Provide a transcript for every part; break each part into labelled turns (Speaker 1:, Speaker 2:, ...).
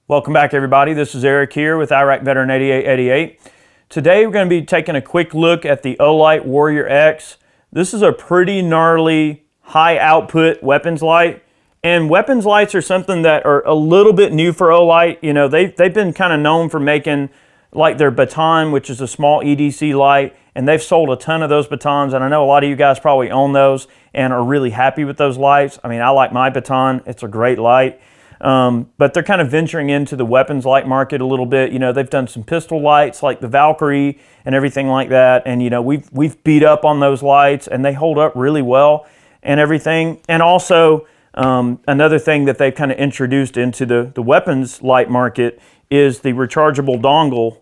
Speaker 1: Welcome back, everybody. This is Eric here with Iraq Veteran 8888. Today we're going to be taking a quick look at the Olight Warrior X. This is a pretty gnarly high output weapons light, and weapons lights are something that are a little bit new for Olight. You know, they've been kind of known for making like their baton, which is a small EDC light, and they've sold a ton of those batons, and I know a lot of you guys probably own those and are really happy with those lights. I mean, I like my baton. It's a great light. But they're kind of venturing into the weapons light market a little bit. You know, they've done some pistol lights like the Valkyrie and everything like that. And, you know, we've beat up on those lights and they hold up really well and everything. And also, another thing that they've kind of introduced into the weapons light market is the rechargeable dongle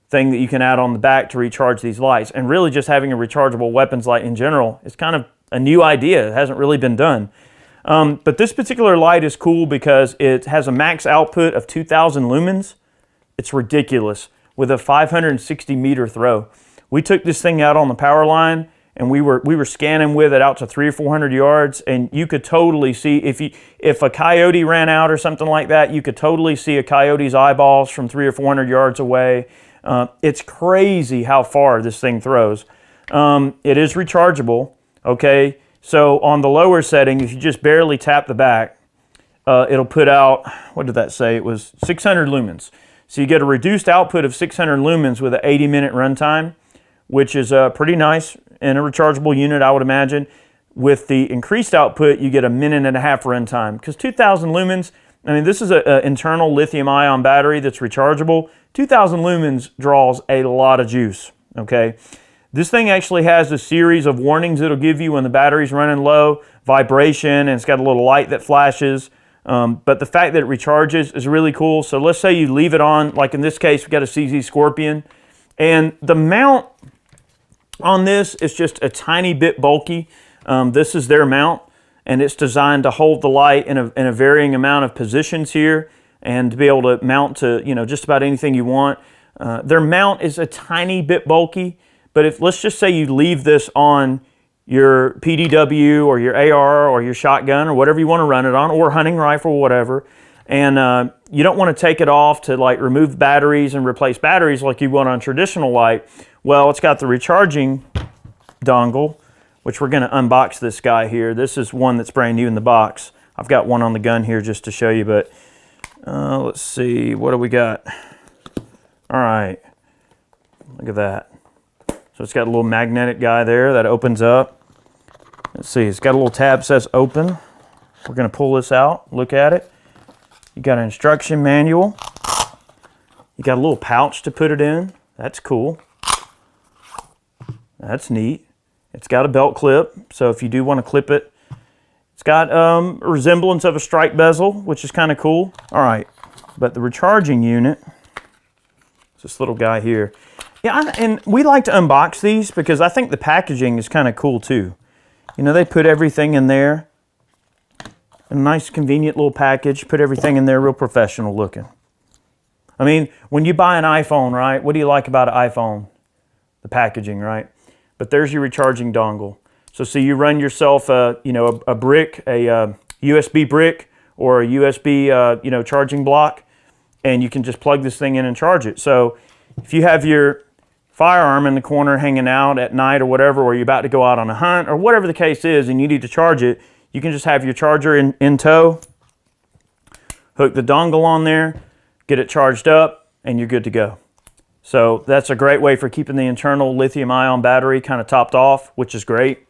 Speaker 1: thing that you can add on the back to recharge these lights. And really just having a rechargeable weapons light in general is kind of a new idea. It hasn't really been done. But this particular light is cool because it has a max output of 2,000 lumens. It's ridiculous with a 560 meter throw. We took this thing out on the power line and we were scanning with it out to 300 or 400 yards, and you could totally see if a coyote ran out or something like that, you could totally see a coyote's eyeballs from 300 or 400 yards away. It's crazy how far this thing throws. It is rechargeable, okay? So on the lower setting, if you just barely tap the back, it'll put out, what did that say? It was 600 lumens. So you get a reduced output of 600 lumens with an 80-minute runtime, which is pretty nice in a rechargeable unit, I would imagine. With the increased output, you get a minute and a half runtime. Because 2,000 lumens, I mean, this is an internal lithium-ion battery that's rechargeable. 2,000 lumens draws a lot of juice, okay? This thing actually has a series of warnings it'll give you when the battery's running low, vibration, and it's got a little light that flashes. But the fact that it recharges is really cool. So let's say you leave it on, like in this case, we got a CZ Scorpion. And the mount on this is just a tiny bit bulky. This is their mount, and it's designed to hold the light in a varying amount of positions here and to be able to mount to, you know, just about anything you want. Their mount is a tiny bit bulky. But if, let's just say you leave this on your PDW or your AR or your shotgun or whatever you want to run it on, or hunting rifle, whatever, and you don't want to take it off to like remove batteries and replace batteries like you would on traditional light, well, it's got the recharging dongle, which we're going to unbox this guy here. This is one that's brand new in the box. I've got one on the gun here just to show you, but let's see, what do we got? All right, look at that. So it's got a little magnetic guy there that opens up. Let's see, it's got a little tab that says open. We're going to pull this out, look at it. You got an instruction manual. You got a little pouch to put it in. That's cool. That's neat. It's got a belt clip, so if you do want to clip it. It's got a resemblance of a strike bezel, which is kind of cool. All right, but the recharging unit, it's this little guy here. Yeah, and we like to unbox these because I think the packaging is kind of cool too. You know, they put everything in there. A nice, convenient little package. Put everything in there real professional looking. I mean, when you buy an iPhone, right, what do you like about an iPhone? The packaging, right? But there's your recharging dongle. So see, you run yourself a brick, a USB brick or a USB charging block, and you can just plug this thing in and charge it. So if you have your firearm in the corner hanging out at night or whatever, or you're about to go out on a hunt or whatever the case is and you need to charge it, you can just have your charger in tow, hook the dongle on there, get it charged up, and you're good to go. So that's a great way for keeping the internal lithium-ion battery kind of topped off, which is great.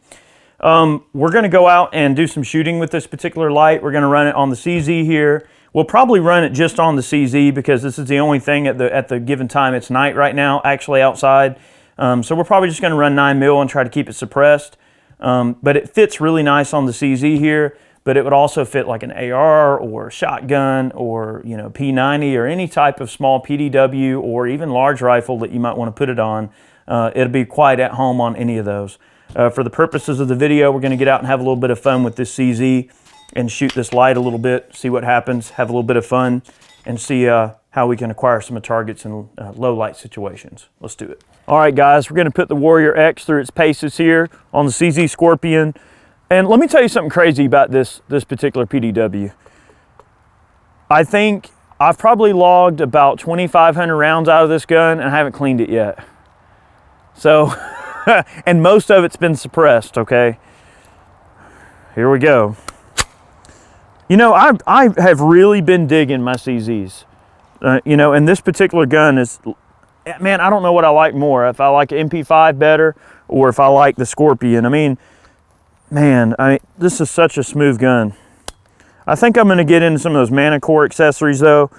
Speaker 1: We're going to go out and do some shooting with this particular light. We're going to run it on the CZ here. We'll probably run it just on the CZ because this is the only thing at the given time. It's night right now, actually outside. So we're probably just going to run 9mm and try to keep it suppressed. But it fits really nice on the CZ here, but it would also fit like an AR or a shotgun or, you know, P90 or any type of small PDW or even large rifle that you might want to put it on. It'll be quite at home on any of those. For the purposes of the video, we're going to get out and have a little bit of fun with this CZ and shoot this light a little bit, see what happens, have a little bit of fun, and see how we can acquire some targets in low light situations. Let's do it. All right, guys, we're going to put the Warrior X through its paces here on the CZ Scorpion. And let me tell you something crazy about this particular PDW. I think I've probably logged about 2,500 rounds out of this gun and I haven't cleaned it yet. So, and most of it's been suppressed, okay? Here we go. You know, I have really been digging my CZs. You know, and this particular gun is, man, I don't know what I like more. If I like MP5 better or if I like the Scorpion. I mean, man, this is such a smooth gun. I think I'm gonna get into some of those Manicore accessories though.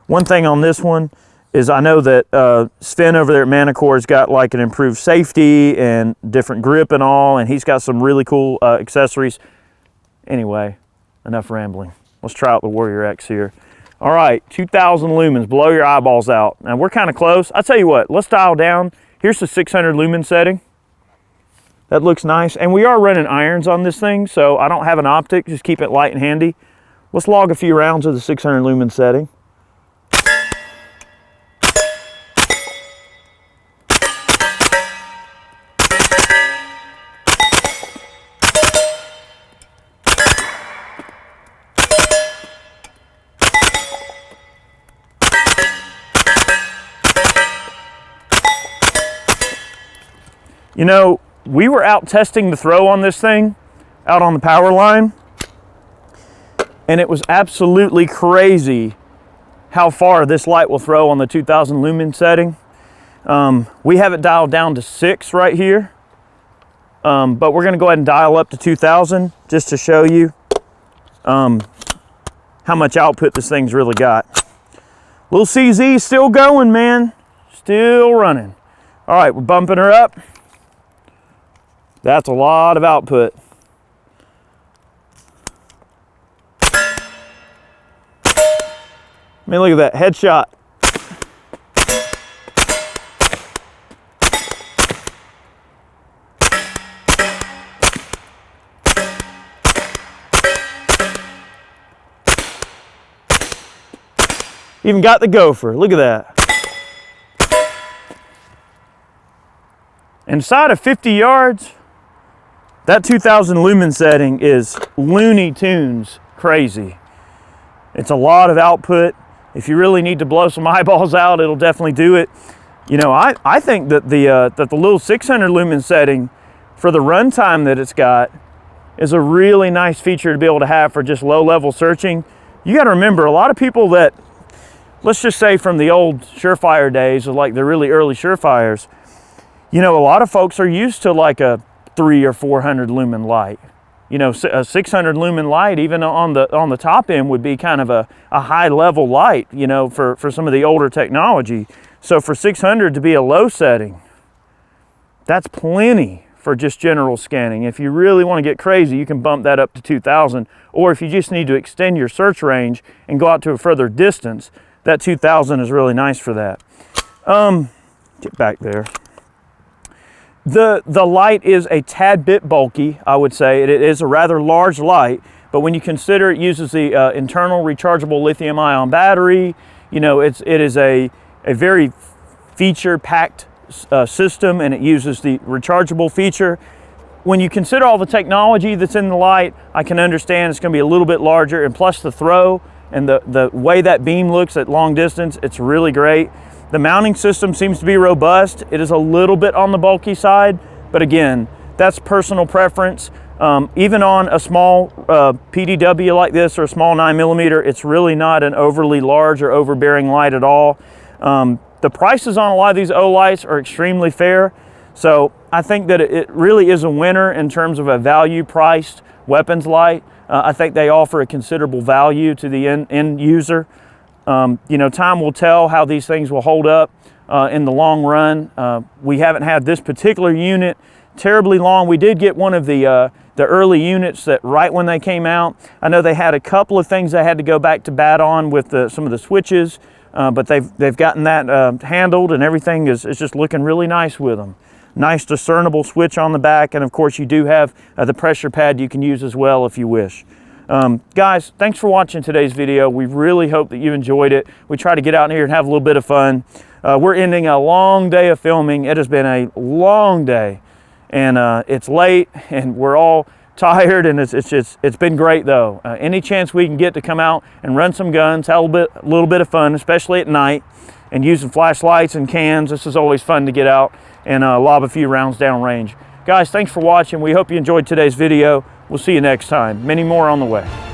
Speaker 1: One thing on this one is I know that Sven over there at Manicore's got like an improved safety and different grip and all, and he's got some really cool accessories. Anyway, enough rambling. Let's try out the Warrior X here. All right, 2,000 lumens, blow your eyeballs out. Now we're kind of close. I'll tell you what, let's dial down. Here's the 600 lumen setting. That looks nice. And we are running irons on this thing, so I don't have an optic, just keep it light and handy. Let's log a few rounds of the 600 lumen setting. You know, we were out testing the throw on this thing out on the power line, and it was absolutely crazy how far this light will throw on the 2,000 lumen setting. We have it dialed down to 6 right here, but we're gonna go ahead and dial up to 2,000 just to show you how much output this thing's really got. Little CZ still going, man, still running. All right, we're bumping her up. That's a lot of output. I mean, look at that headshot. Even got the gopher. Look at that. Inside of 50 yards, that 2,000 lumen setting is Looney Tunes crazy. It's a lot of output. If you really need to blow some eyeballs out, it'll definitely do it. You know, I think that the little 600 lumen setting for the runtime that it's got is a really nice feature to be able to have for just low-level searching. You got to remember, a lot of people that, let's just say from the old Surefire days, or like the really early Surefires, you know, a lot of folks are used to like a 300 or 400 lumen light. You know, a 600 lumen light, even on the top end, would be kind of a high level light, you know, for some of the older technology. So for 600 to be a low setting, that's plenty for just general scanning. If you really want to get crazy, you can bump that up to 2,000. Or if you just need to extend your search range and go out to a further distance, that 2,000 is really nice for that. Get back there. The light is a tad bit bulky, I would say. It is a rather large light, but when you consider it uses the internal rechargeable lithium-ion battery, you know, it is a very feature-packed system, and it uses the rechargeable feature. When you consider all the technology that's in the light, I can understand it's going to be a little bit larger, and plus the throw and the way that beam looks at long distance, it's really great. The mounting system seems to be robust. It is a little bit on the bulky side, but again, that's personal preference. Even on a small PDW like this or a small 9mm, it's really not an overly large or overbearing light at all. The prices on a lot of these Olights are extremely fair, so I think that it really is a winner in terms of a value-priced weapons light. I think they offer a considerable value to the end user. You know, time will tell how these things will hold up in the long run. We haven't had this particular unit terribly long. We did get one of the early units that right when they came out. I know they had a couple of things they had to go back to bat on with some of the switches, but they've gotten that handled, and everything is just looking really nice with them. Nice discernible switch on the back, and of course you do have the pressure pad you can use as well if you wish. Guys, thanks for watching today's video. We really hope that you enjoyed it. We try to get out here and have a little bit of fun. We're ending a long day of filming. It has been a long day, and it's late, and we're all tired, and it's been great though. Any chance we can get to come out and run some guns, have a little bit of fun, especially at night, and using flashlights and cans, this is always fun to get out and lob a few rounds downrange. Guys, thanks for watching. We hope you enjoyed today's video. We'll see you next time. Many more on the way.